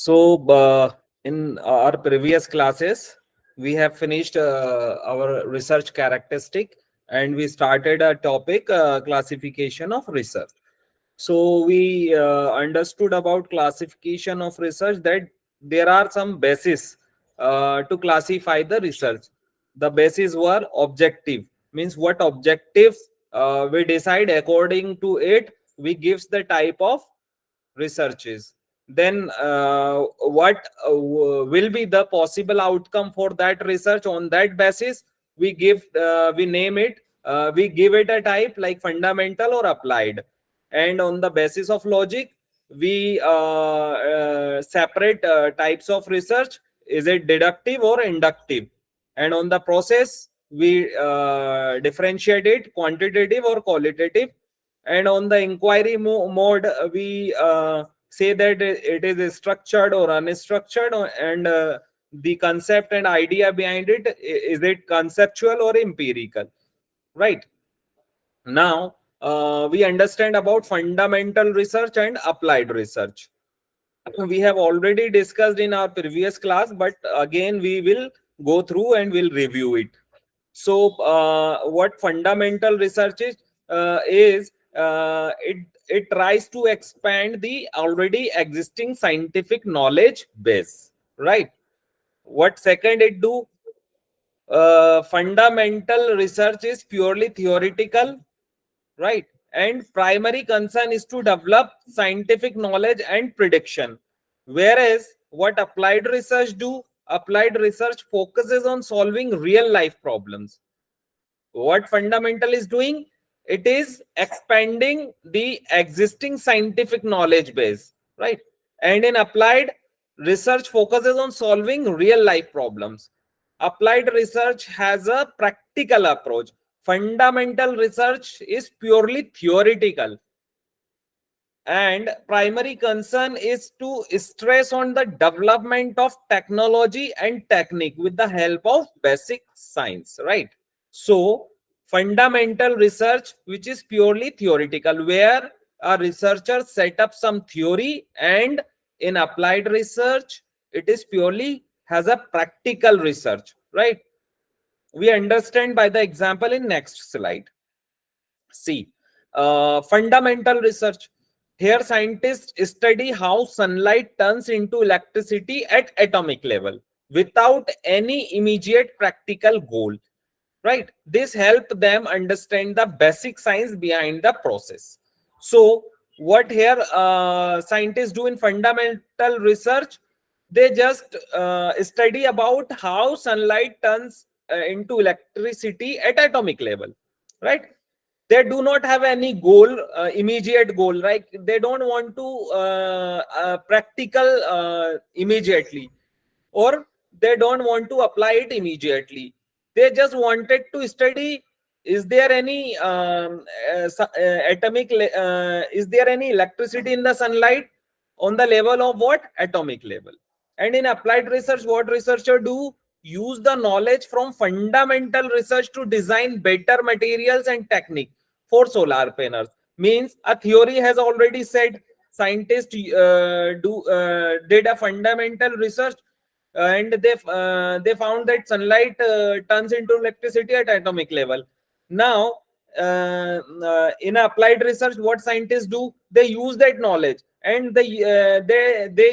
So, in our previous classes, we have finished our research characteristic and we started a topic classification of research. So, we understood about classification of research that there are some bases to classify the research. The bases were objective, means what objective we decide according to it, we gives the type of researches. Then what will be the possible outcome for that research? On that basis we name it, we give it a type like fundamental or applied, and on the basis of logic we separate types of research, is it deductive or inductive, and on the process we differentiate it quantitative or qualitative, and on the inquiry mode we say that it is structured or unstructured, and the concept and idea behind it, is it conceptual or empirical, right? Now we understand about fundamental research and applied research. We have already discussed in our previous class, but again we will go through and we'll review it. So what fundamental research is it tries to expand the already existing scientific knowledge base, right? What second it do? Fundamental research is purely theoretical, right? And primary concern is to develop scientific knowledge and prediction. Whereas what applied research do? Applied research focuses on solving real life problems. What fundamental is doing? It is expanding the existing scientific knowledge base, right? And in applied research focuses on solving real life problems. Applied research has a practical approach. Fundamental research is purely theoretical, and primary concern is to stress on the development of technology and technique with the help of basic science, right? So fundamental research, which is purely theoretical, where a researcher set up some theory, and in applied research it is purely has a practical research, right? We understand by the example in next slide. See, fundamental research. Here, scientists study how sunlight turns into electricity at atomic level without any immediate practical goal. Right? This helped them understand the basic science behind the process. So, what here scientists do in fundamental research? They just study about how sunlight turns into electricity at atomic level, right? They do not have any goal, immediate goal, right? They don't want to practical immediately, or they don't want to apply it immediately. They just wanted to study, is there any is there any electricity in the sunlight on the level of what? Atomic level. And in applied research, what researcher do? Use the knowledge from fundamental research to design better materials and technique for solar panels. Means a theory has already said, scientists did a fundamental research, and they found that sunlight turns into electricity at atomic level. Now in applied research, what scientists do? They use that knowledge, and they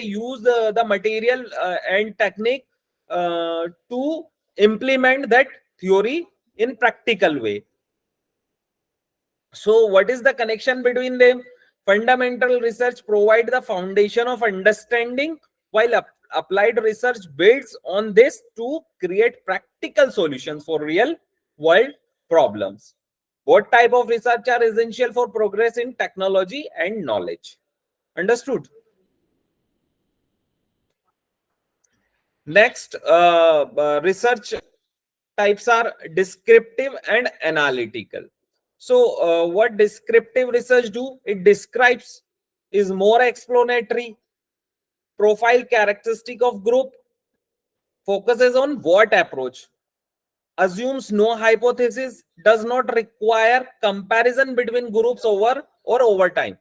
use the material and technique to implement that theory in practical way. So what is the connection between them? Fundamental research provide the foundation of understanding, while applied research builds on this to create practical solutions for real world problems. What type of research are essential for progress in technology and knowledge? Understood? Next, research types are descriptive and analytical. So what descriptive research do? It describes, is more explanatory, profile characteristic of group, focuses on what approach, assumes no hypothesis, does not require comparison between groups over time.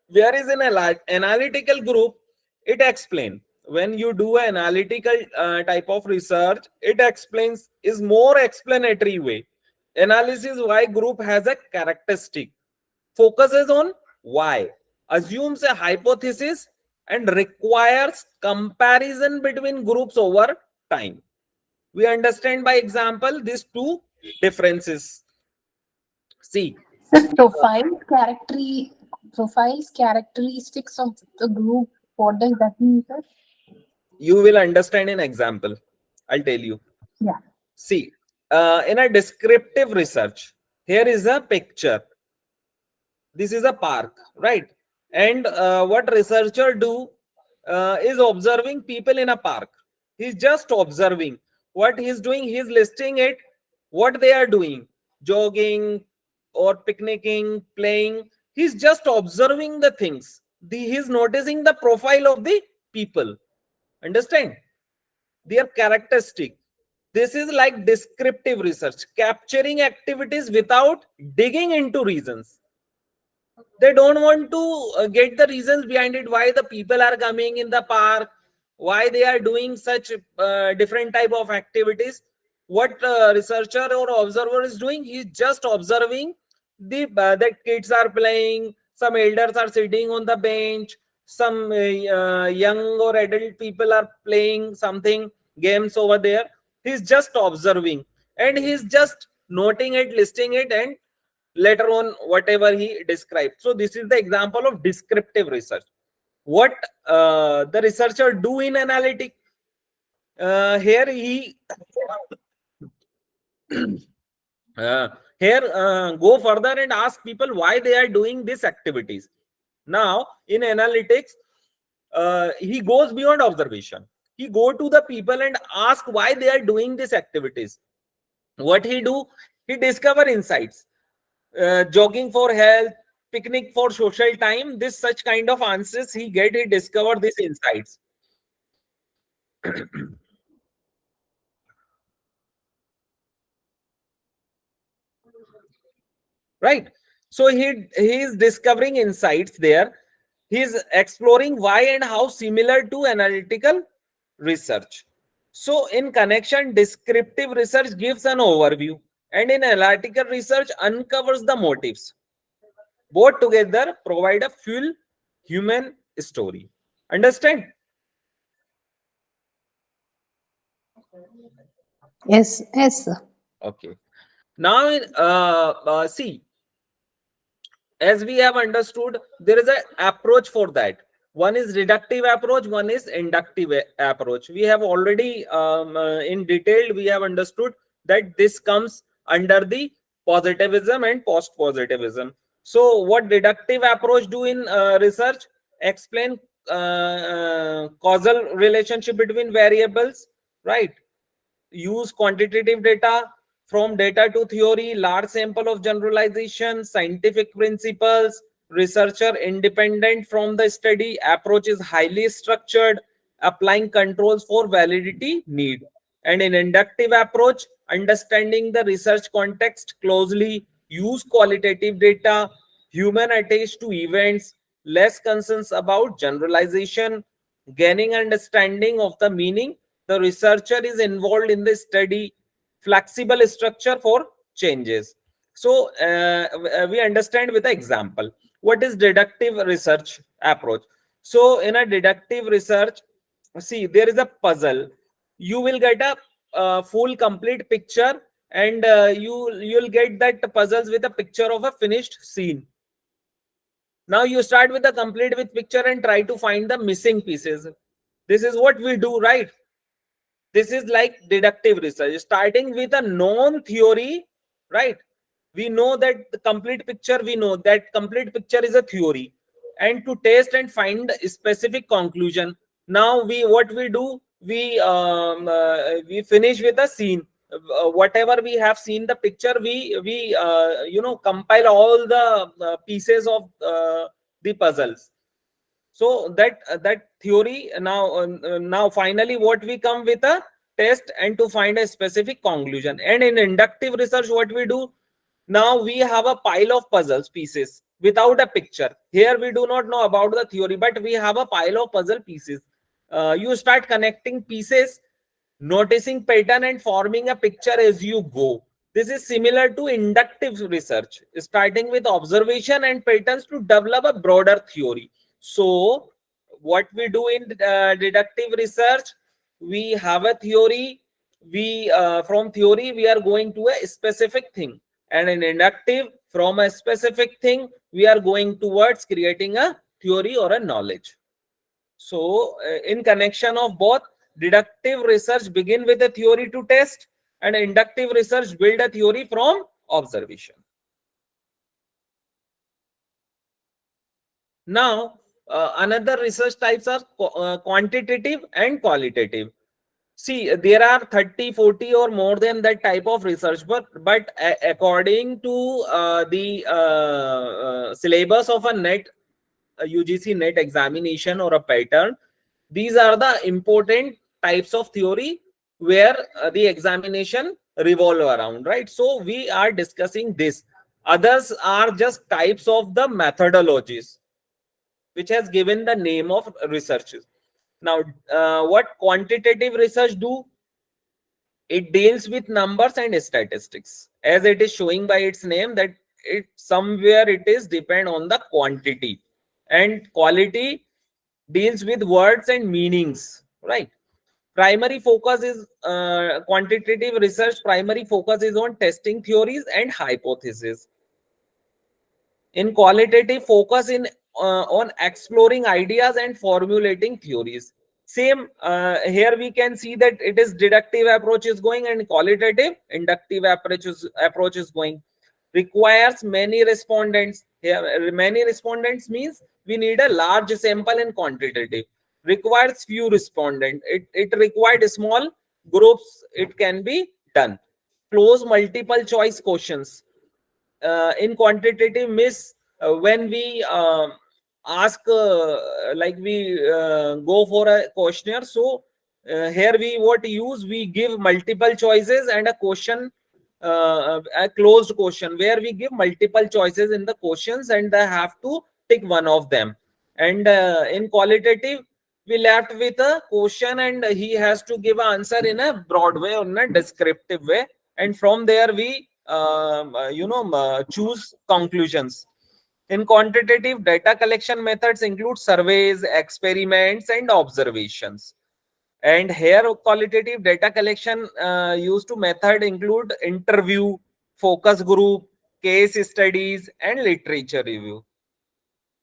Whereas in an analytical group, It explains. When you do an analytical type of research, it explains is more explanatory way. Analysis why group has a characteristic, focuses on why, assumes a hypothesis, and requires comparison between groups over time. We understand by example these two differences. See, The profiles characteristics of the group. What does that mean, sir? you will understand in example. I'll tell you. Yeah. See, in a descriptive research, here is a picture. This is a park, right? And what researcher do is observing people in a park. He's just observing what he's doing. He's listing it, what they are doing, jogging or picnicking, playing. He's just observing the things. He's noticing the profile of the people. Understand? Their characteristic. This is like descriptive research, capturing activities without digging into reasons. They don't want to get the reasons behind it, why the people are coming in the park, why they are doing such different type of activities. What researcher or observer is doing, he's just observing that kids are playing, some elders are sitting on the bench, some young or adult people are playing something games over there. He's just observing, and he's just noting it, listing it, and later on whatever he described. So this is the example of descriptive research. What the researcher do in analytic, here he go further and ask people why they are doing these activities. Now in analytics, he goes beyond observation. He go to the people and ask why they are doing these activities. What he do, he discover insights. Jogging for health, picnic for social time, this such kind of answers he discovered these insights. Right? So he is discovering insights there. He's exploring why and how similar to analytical research. So in connection, descriptive research gives an overview, and in analytical research uncovers the motives. Both together provide a full human story. Understand? Yes, yes, sir. Okay. Now, see, as we have understood, there is an approach for that. One is deductive approach, one is inductive approach. We have already, in detail, we have understood that this comes under the positivism and post-positivism. So, what deductive approach do in research? Explain causal relationship between variables, right? Use quantitative data, from data to theory, large sample of generalization, scientific principles, researcher independent from the study, approach is highly structured, applying controls for validity need. And in inductive approach, understanding the research context closely, use qualitative data, human attached to events, less concerns about generalization, gaining understanding of the meaning the researcher is involved in the study, flexible structure for changes. So we understand with an example. What is deductive research approach? So in a deductive research, see, there is a puzzle. You will get a full complete picture, and you'll get that puzzles with a picture of a finished scene. Now you start with the complete with picture and try to find the missing pieces. This is what we do, right? This is like deductive research, starting with a known theory, right? We know that the complete picture, we know that complete picture is a theory, and to test and find a specific conclusion. Now what we do, we finish with a scene. Whatever we have seen the picture, we compile all the pieces of the puzzles. So that theory, now finally what we come with a test and to find a specific conclusion. And in inductive research, what we do, now we have a pile of puzzles pieces, without a picture. Here we do not know about the theory, but we have a pile of puzzle pieces. You start connecting pieces, noticing pattern and forming a picture as you go. This is similar to inductive research, starting with observation and patterns to develop a broader theory. So what we do in deductive research, we have a theory, we from theory we are going to a specific thing, and in inductive, from a specific thing we are going towards creating a theory or a knowledge. So in connection of both, deductive research begin with a theory to test, and inductive research build a theory from observation. Now another research types are quantitative and qualitative. See, there are 30, 40 or more than that type of research, but according to the syllabus of a net UGC net examination or a pattern, these are the important types of theory where the examination revolve around, right? So we are discussing this. Others are just types of the methodologies which has given the name of researches. Now, what quantitative research do? It deals with numbers and statistics, as it is showing by its name that it somewhere it is depend on the quantity, and quality deals with words and meanings, right? Primary focus is quantitative research primary focus is on testing theories and hypotheses. In qualitative, focus in on exploring ideas and formulating theories. Same here we can see that it is deductive approach is going, and qualitative inductive approach is going. Requires many respondents. Here many respondents means we need a large sample. In quantitative, requires few respondents. It required small groups, it can be done. Close multiple choice questions. In quantitative miss, when we ask like we go for a questionnaire, so here we what use, we give multiple choices and a question, a closed question where we give multiple choices in the questions and they have to tick one of them. And in qualitative, we left with a question and he has to give an answer in a broad way or in a descriptive way, and from there we choose conclusions. In quantitative, data collection methods include surveys, experiments and observations. And here qualitative data collection used to method include interview, focus group, case studies and literature review.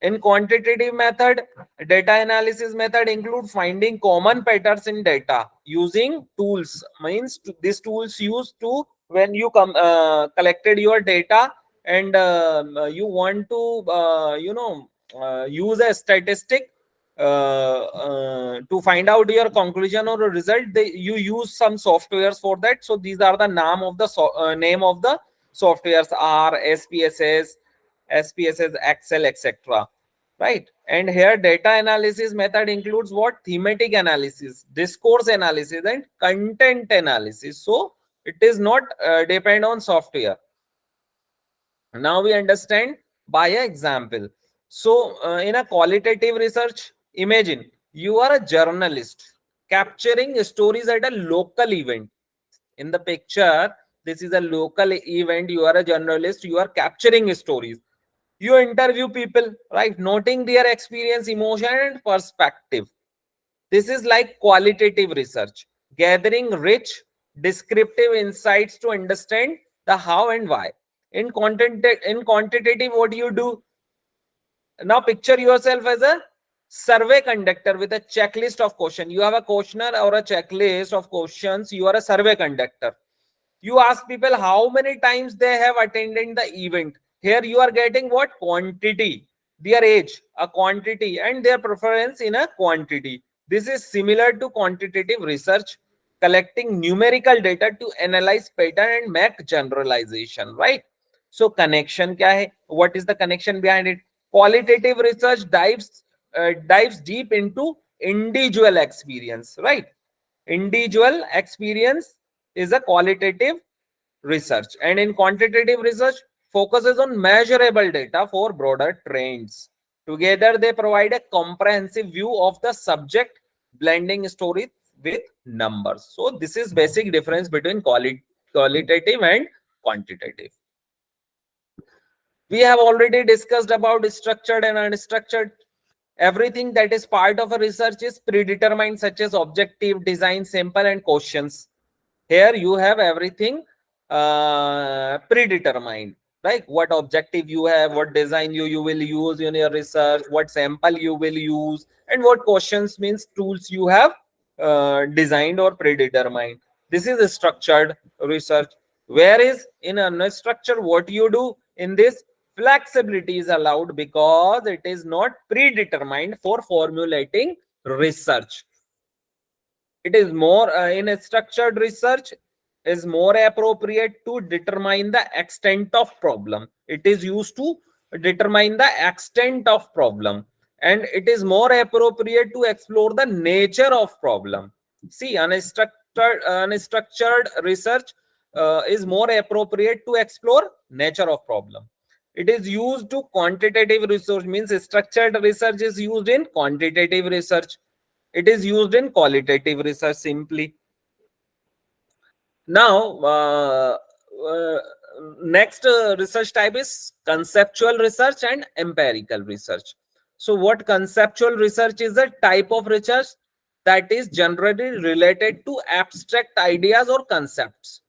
In quantitative method, data analysis method include finding common patterns in data using tools. Means these tools used to when you collected your data, and you want to use a statistic to find out your conclusion or a result. You use some softwares for that. So these are the name of the softwares: R, SPSS, Excel, etc. Right? And here data analysis method includes what? Thematic analysis, discourse analysis and content analysis. So it is not depend on software. Now we understand by an example. So in a qualitative research, imagine you are a journalist capturing stories at a local event. In the picture, this is a local event. You are a journalist, you are capturing stories. You interview people, right? Noting their experience, emotion and perspective. This is like qualitative research, gathering rich descriptive insights to understand the how and why. In quantitative, what do you do? Now picture yourself as a survey conductor with a checklist of questions. You have a questionnaire or a checklist of questions. You are a survey conductor. You ask people how many times they have attended the event. Here you are getting what? Quantity, their age, a quantity, and their preference in a quantity. This is similar to quantitative research, collecting numerical data to analyze pattern and make generalization, right? So connection kya hai? What is the connection behind it? Qualitative research dives deep into individual experience, right? Individual experience is a qualitative research. And in quantitative research, focuses on measurable data for broader trends. Together, they provide a comprehensive view of the subject, blending stories with numbers. So this is basic difference between qualitative and quantitative. We have already discussed about structured and unstructured. Everything that is part of a research is predetermined, such as objective, design, sample, and questions. Here you have everything predetermined, right? What objective you have, what design you will use in your research, what sample you will use, and what questions means tools you have designed or predetermined. This is a structured research. Whereas in unstructured, what you do in this, flexibility is allowed because it is not predetermined for formulating research. It is more in a structured research is more appropriate to determine the extent of problem. It is used to determine the extent of problem, and it is more appropriate to explore the nature of problem. See, unstructured research is more appropriate to explore nature of problem. It is used to quantitative research, means structured research is used in quantitative research. It is used in qualitative research simply. Now, next research type is conceptual research and empirical research. So, what conceptual research is a type of research that is generally related to abstract ideas or concepts.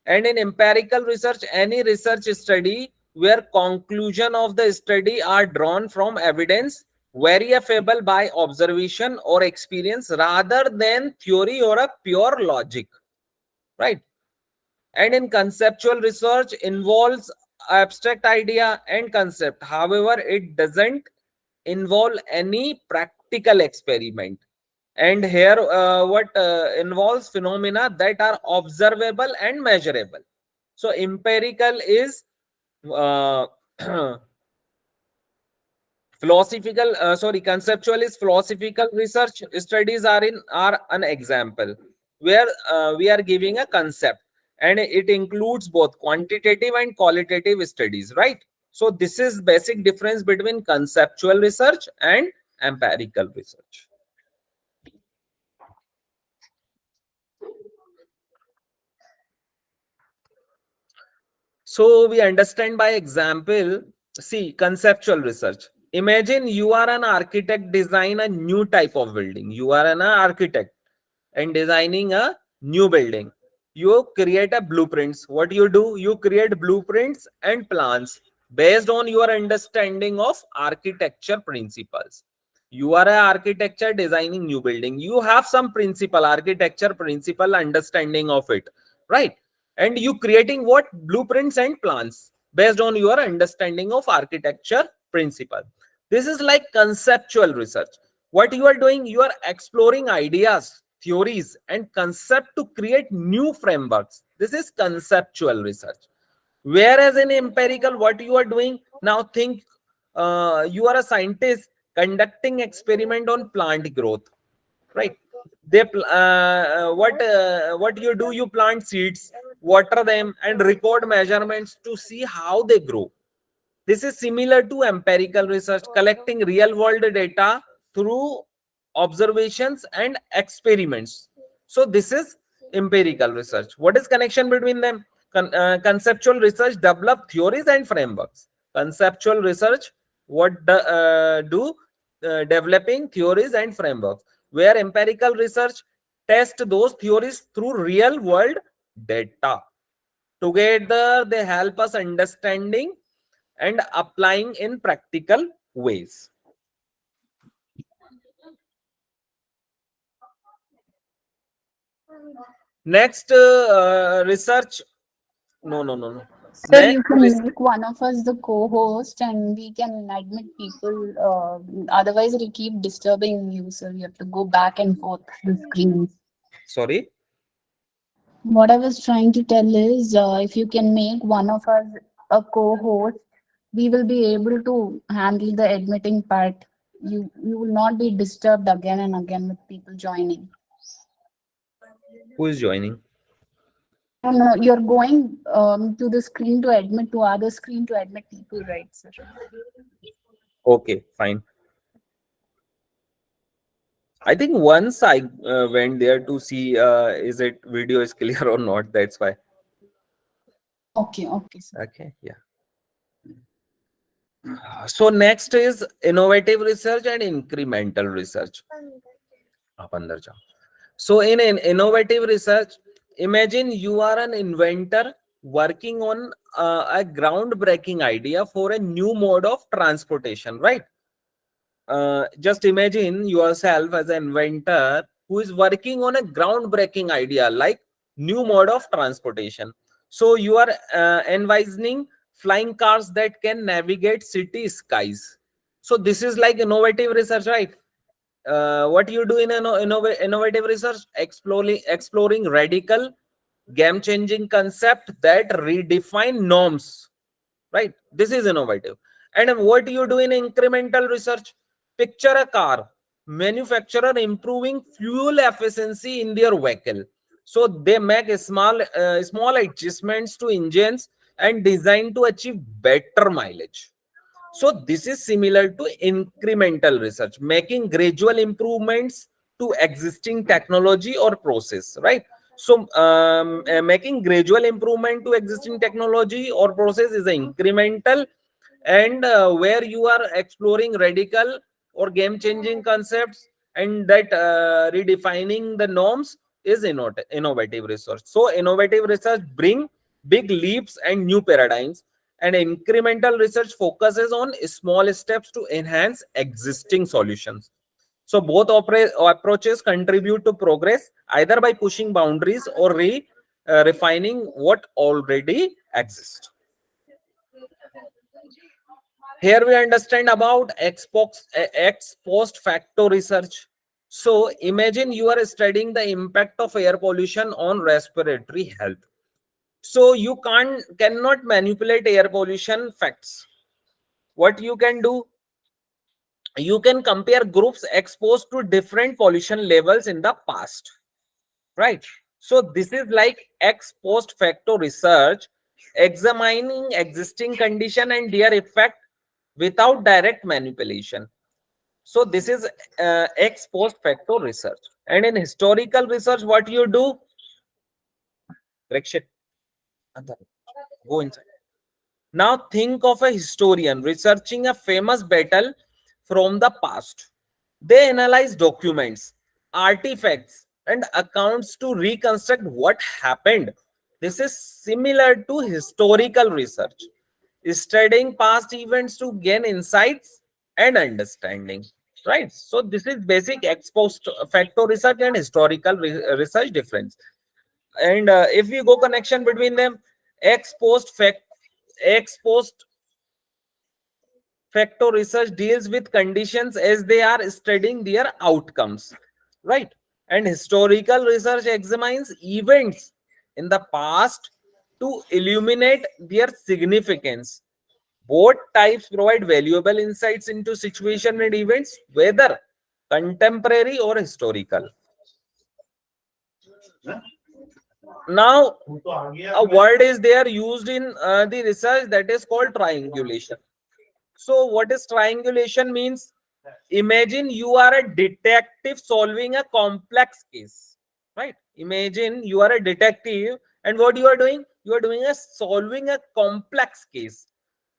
And in empirical research, any research study where conclusion of the study are drawn from evidence verifiable by observation or experience rather than theory or a pure logic, right? And in conceptual research involves abstract idea and concept. However, it doesn't involve any practical experiment. And here what involves phenomena that are observable and measurable. So empirical is uh, conceptual is philosophical research studies are an example where we are giving a concept, and it includes both quantitative and qualitative studies, right? So this is basic difference between conceptual research and empirical research. So we understand by example. See, conceptual research. Imagine you are an architect, design a new type of building. You are an architect and designing a new building. You create a blueprints. What you do? You create blueprints and plans based on your understanding of architecture principles. You are an architecture designing new building. You have some principle, architecture principle understanding of it, right? And you creating what? Blueprints and plans based on your understanding of architecture principle. This is like conceptual research. What you are doing, you are exploring ideas, theories, and concept to create new frameworks. This is conceptual research. Whereas in empirical, what you are doing now, think you are a scientist conducting experiment on plant growth, right? What you do, you plant seeds, water them, and record measurements to see how they grow. This is similar to empirical research, collecting real world data through observations and experiments. So this is empirical research. What is connection between them? Conceptual research develop theories and frameworks. Conceptual research, what do developing theories and frameworks, where empirical research test those theories through real world data. Together they help us understanding and applying in practical ways. Next research. No. Sir, Next you can make one of us the co-host and we can admit people. Otherwise, it'll keep disturbing you, sir. You have to go back and forth the screens. sorry. What I was trying to tell is, if you can make one of us a co-host, we will be able to handle the admitting part. You will not be disturbed again and again with people joining. Who is joining? No, you're going to the screen to admit to other screen to admit people, right, sir? Okay, fine. I think once I went there to see is it video is clear or not. That's why. Okay, okay, sir. Okay, yeah. So next is innovative research and incremental research. आप अंदर जाओ. So in innovative research, imagine you are an inventor working on a groundbreaking idea for a new mode of transportation, right? Just imagine yourself as an inventor who is working on a groundbreaking idea like new mode of transportation. So you are envisioning flying cars that can navigate city skies. So this is like innovative research, right? What you do in innovative research? Exploring radical game changing concept that redefine norms, right? This is innovative. And what you do in incremental research? Picture a car manufacturer improving fuel efficiency in their vehicle. So they make small adjustments to engines and design to achieve better mileage. So this is similar to incremental research, making gradual improvements to existing technology or process, right? So making gradual improvement to existing technology or process is incremental, and where you are exploring radical or game changing concepts and that redefining the norms is innovative research. So innovative research bring big leaps and new paradigms, and incremental research focuses on small steps to enhance existing solutions. So both approaches contribute to progress either by pushing boundaries or refining what already exists. Here we understand about ex post facto research. So imagine you are studying the impact of air pollution on respiratory health. So you cannot manipulate air pollution facts. What you can do? You can compare groups exposed to different pollution levels in the past, right? So this is like ex post facto research, examining existing condition and their effect without direct manipulation. So this is ex post facto research. And in historical research, what you do? Rakshit, go inside. Now think of a historian researching a famous battle from the past. They analyze documents, artifacts, and accounts to reconstruct what happened. This is similar to historical research, studying past events to gain insights and understanding. Right. So this is basic ex post facto research and historical research difference. And if we go connection between them, ex post facto research deals with conditions as they are studying their outcomes, right? And historical research examines events in the past to illuminate their significance. Both types provide valuable insights into situation and events, whether contemporary or historical. Now, a word is there used in the research that is called triangulation. So what is triangulation means? Imagine you are a detective solving a complex case, right? Imagine you are a detective, and what you are doing? You are doing a solving a complex case.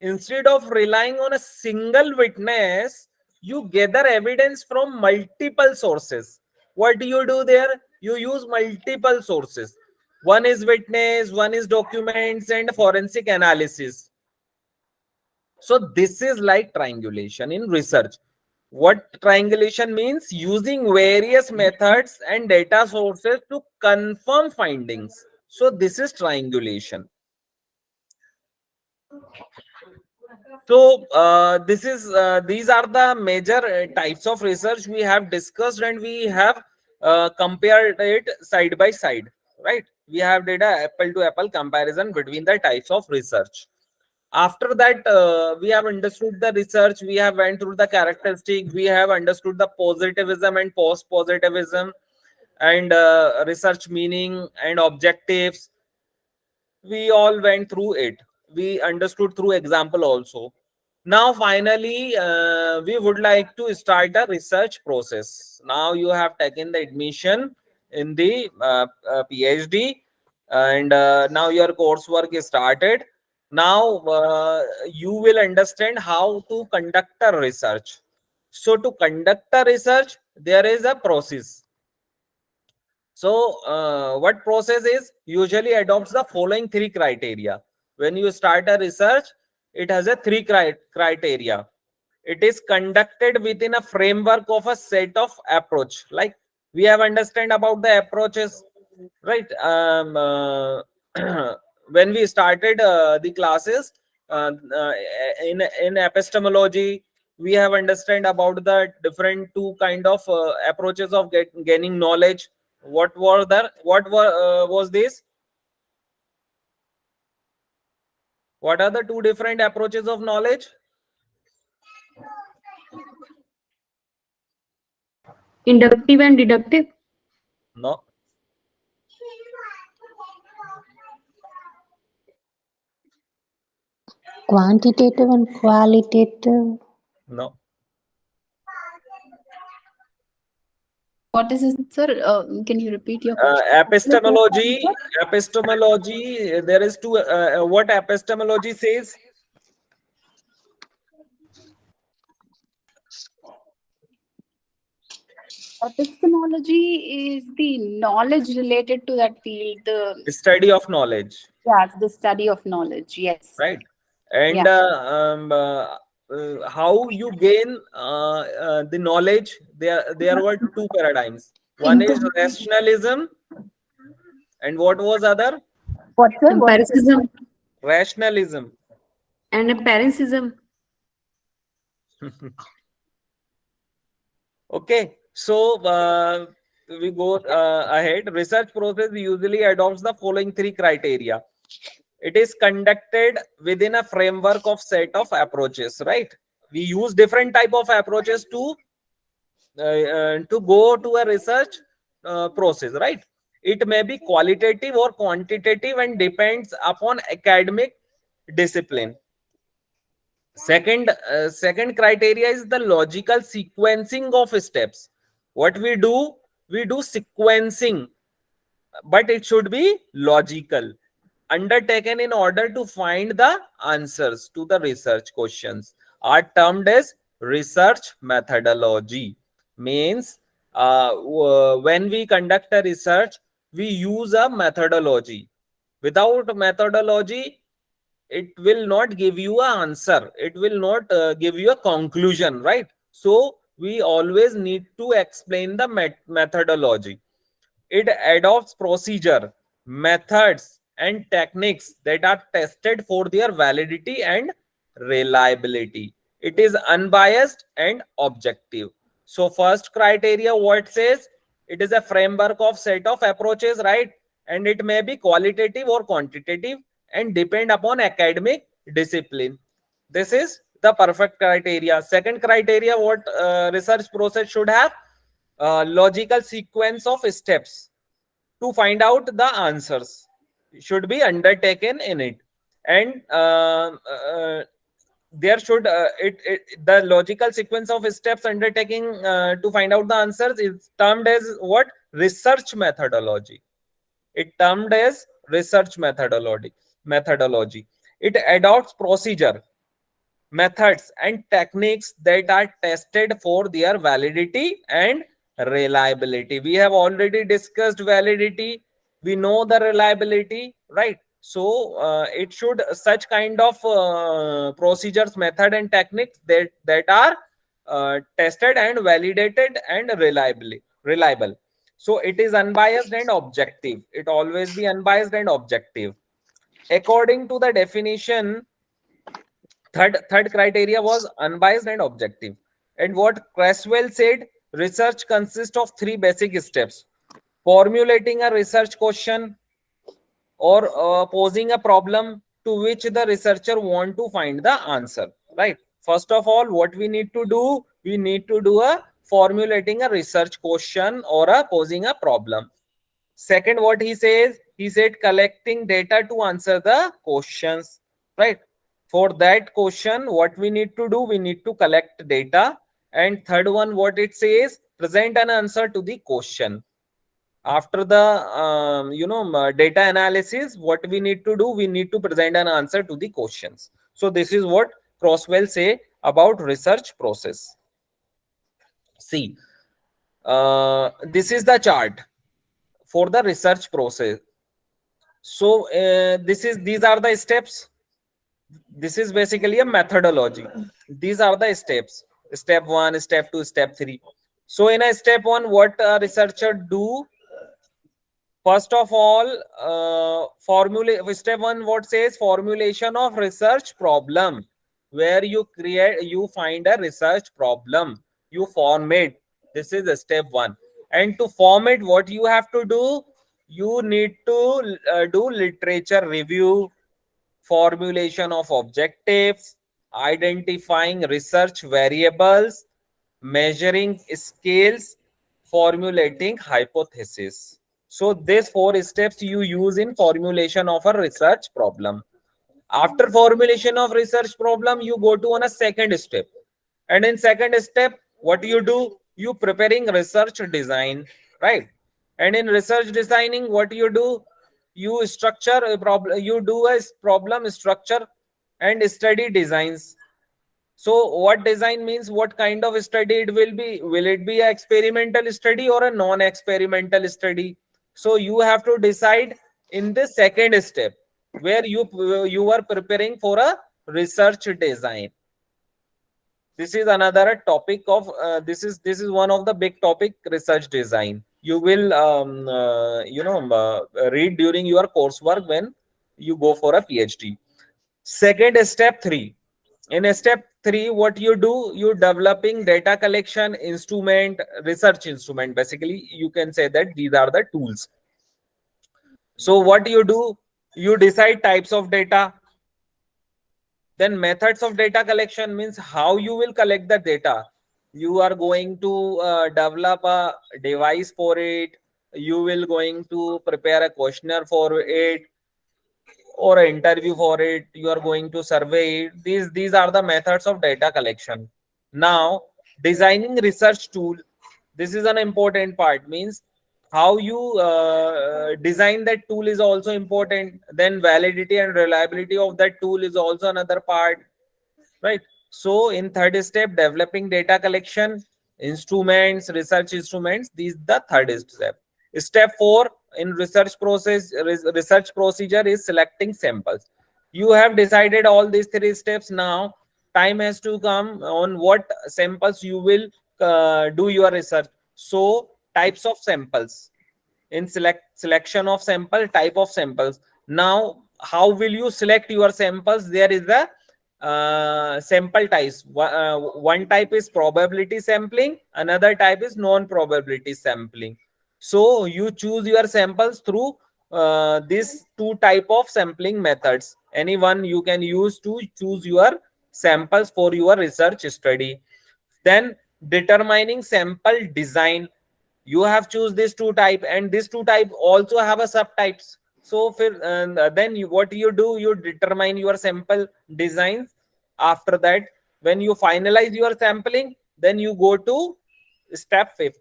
Instead of relying on a single witness, you gather evidence from multiple sources. What do you do there? You use multiple sources. One is witness, one is documents and forensic analysis. So this is like triangulation in research. What triangulation means? Using various methods and data sources to confirm findings. So this is triangulation. So this is these are the major types of research we have discussed, and we have compared it side by side, right? We have did a apple to apple comparison between the types of research. After that, we have understood the research, we have went through the characteristic, we have understood the positivism and post positivism, and research meaning and objectives. We all went through it. We understood through example also. Now finally we would like to start a research process. Now you have taken the admission in the PhD, and now your coursework is started. Now you will understand how to conduct a research. So to conduct a research, there is a process. So, what process is usually adopts the following three criteria. When you start a research, it has a three criteria. It is conducted within a framework of a set of approach. Like we have understand about the approaches, right? When we started the classes in epistemology, we have understand about the different two kind of approaches of gaining knowledge. What were there? What was this? What are the two different approaches of knowledge? Inductive and deductive. No, Quantitative and qualitative. no. What is it, sir? Can you repeat your question? Epistemology. There is two. What epistemology says? Epistemology is the knowledge related to that field. Study of knowledge, Yes, the study of knowledge. Yes. right? And Yeah. how you gain the knowledge? There were two paradigms. One is Income. rationalism, and what was other? What, sir? What is it? Empiricism Rationalism. and empiricism. Okay, so we go ahead. Research process usually adopts the following three criteria. It is conducted within a framework of set of approaches, right? We use different type of approaches to go to a research process, right? It may be qualitative or quantitative and depends upon academic discipline. Second criteria is the logical sequencing of steps. What we do sequencing, but it should be logical, undertaken in order to find the answers to the research questions, are termed as research methodology. Means when we conduct a research, we use a methodology. Without methodology, it will not give you an answer, it will not give you a conclusion, right? So we always need to explain the methodology. It adopts procedure, methods, and techniques that are tested for their validity and reliability. It is unbiased and objective. So first criteria, what says? It is a framework of set of approaches, right? And it may be qualitative or quantitative and depend upon academic discipline. This is the perfect criteria. Second criteria, what research process should have? Logical sequence of steps to find out the answers should be undertaken in it. And there should the logical sequence of steps undertaking to find out the answers is termed as what? Research methodology. It termed as research methodology. It adopts procedure, methods, and techniques that are tested for their validity and reliability. We have already discussed validity, we know the reliability, right? So it should such kind of procedures, method, and techniques that are tested and validated and reliable. So it is unbiased and objective. It always be unbiased and objective according to the definition. Third criteria was unbiased and objective. And what Creswell said, research consists of three basic steps: formulating a research question, or posing a problem to which the researcher want to find the answer, right? First of all, what we need to do? We need to do a formulating a research question or a posing a problem. Second, what he says, he said collecting data to answer the questions, right? For that question, what we need to do, we need to collect data. And third one, what it says, present an answer to the question. After the data analysis, what we need to do, we need to present an answer to the questions. So this is what Crosswell say about research process. See, this is the chart for the research process. So these are the steps. This is basically a methodology. These are the steps: step 1, step 2, step 3. So in a step 1, what a researcher do? First of all, step 1 what says, formulation of research problem, where you find a research problem, you form it. This is a step 1. And to form it, what you have to do, you need to do literature review, formulation of objectives, identifying research variables, measuring scales, formulating hypothesis. So these 4 steps you use in formulation of a research problem. After formulation of research problem, you go to on a second step. And in second step, what you do? You preparing research design, right? And in research designing, what you do? You structure a problem, you do a problem structure and study designs. So what design means, what kind of study it will be? Will it be an experimental study or a non-experimental study? So you have to decide in the second step, where you are preparing for a research design. This is another topic of this is one of the big topic, research design. You will read during your coursework when you go for a PhD. Second, step 3. In step 3, what you do, you developing data collection instrument, research instrument. Basically, you can say that these are the tools. So what you do, you decide types of data. Then methods of data collection means how you will collect the data. You are going to develop a device for it. You will going to prepare a questionnaire for it, or an interview for it. You are going to survey it. These are the methods of data collection. Now, designing research tool. This is an important part. Means how you design that tool is also important. Then validity and reliability of that tool is also another part, right? So in third step, developing data collection instruments, research instruments, these the third step. Step 4 in research process, research procedure is selecting samples. You have decided all these 3 steps. Now time has to come on what samples you will do your research. So types of samples, in selection of sample, type of samples. Now how will you select your samples? There is a sample types. One type is probability sampling, another type is non-probability sampling. So you choose your samples through these 2 type of sampling methods. Any one you can use to choose your samples for your research study. Then determining sample design, you have choose these 2 type, and these 2 type also have a subtypes. So then what you do, you determine your sample designs. After that, when you finalize your sampling, then you go to step 5th.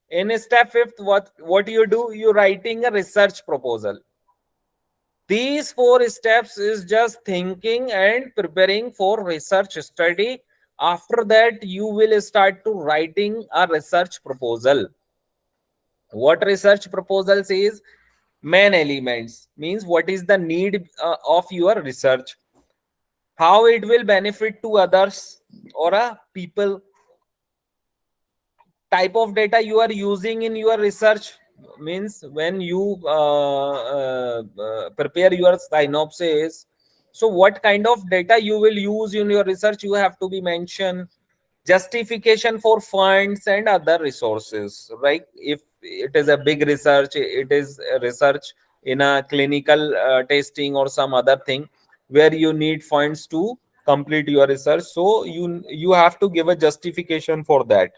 In step 5th, what you do, you writing a research proposal. These 4 steps is just thinking and preparing for research study. After that, you will start to writing a research proposal. What research proposal says? Main elements means what is the need of your research, how it will benefit to others or people, type of data you are using in your research. Means when you prepare your synopsis, so what kind of data you will use in your research, you have to be mentioned. Justification for funds and other resources, right? If it is a big research, it is a research in a clinical testing or some other thing where you need funds to complete your research, so you have to give a justification for that.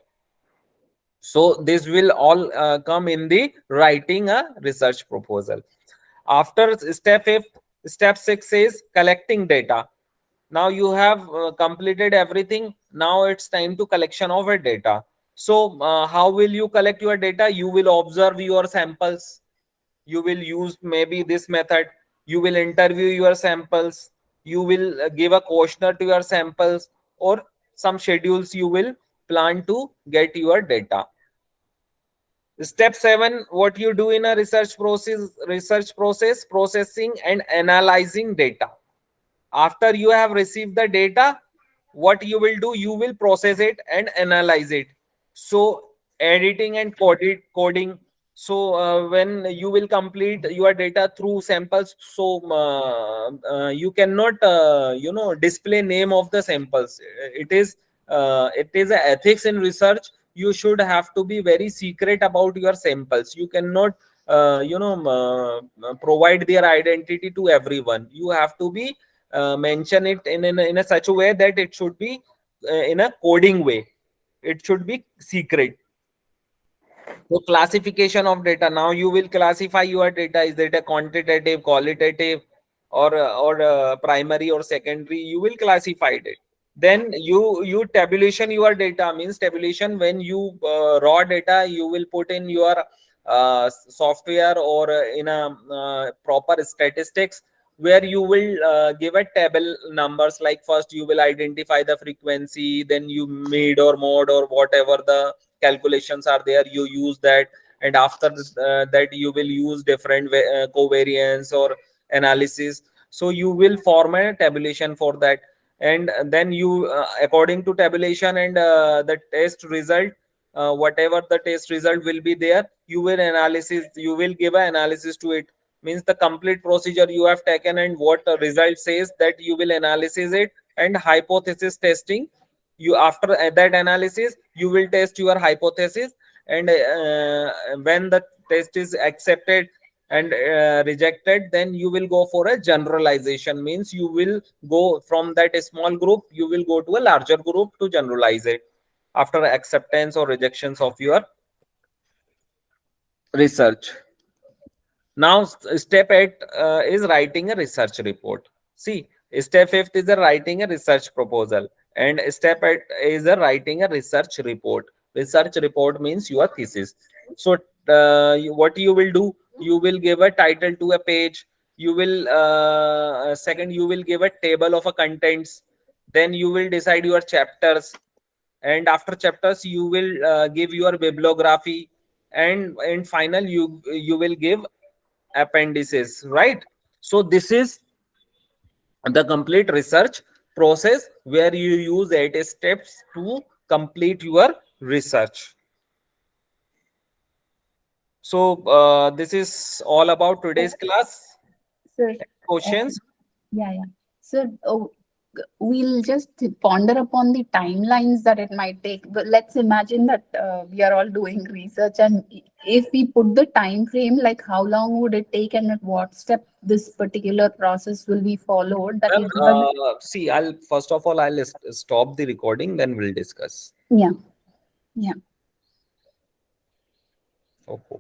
So this will all come in the writing a research proposal. After step 6 is collecting data. Now you have completed everything. Now it's time to collection of a data. So how will you collect your data? You will observe your samples. You will use maybe this method. You will interview your samples. You will give a questionnaire to your samples, or some schedules you will plan to get your data. Step 7, what you do in a research process, processing and analyzing data. After you have received the data, what you will do, you will process it and analyze it. So editing and coding. So when you will complete your data through samples, so you cannot display name of the samples. It is a ethics in research. You should have to be very secret about your samples. You cannot provide their identity to everyone. You have to be mention it in a such a way that it should be in a coding way. It should be secret. So classification of data. Now you will classify your data. Is it a quantitative, qualitative, or primary or secondary? You will classify it. Then you tabulation your data. Means tabulation, when you raw data you will put in your software, or in a proper statistics, where you will give a table numbers. Like first you will identify the frequency, then you mid or mode or whatever the calculations are there, you use that. And after that you will use different covariance or analysis. So you will form a tabulation for that. And then you according to tabulation and the test result, whatever the test result will be there, you will give an analysis to it. Means the complete procedure you have taken, and what the result says, that you will analysis it. And hypothesis testing, you after that analysis you will test your hypothesis. And when the test is accepted and rejected, then you will go for a generalization. Means you will go from that small group, you will go to a larger group to generalize it after acceptance or rejections of your research. Now step 8 is writing a research report. See, step 5 is a writing a research proposal, and step 8 is a writing a research report. Research report means your thesis. So what you will do, you will give a title to a page. You will second, you will give a table of a contents. Then you will decide your chapters, and after chapters you will give your bibliography. And final, you will give appendices, right? So this is the complete research process, where you use 8 steps to complete your research. So this is all about today's class. Sir, Questions? yeah, yeah. So we'll just ponder upon the timelines that it might take. But let's imagine that we are all doing research, and if we put the time frame, like how long would it take, and at what step this particular process will be followed, that will give us. See, I'll first of all I'll stop the recording, then we'll discuss. Yeah, yeah. Okay.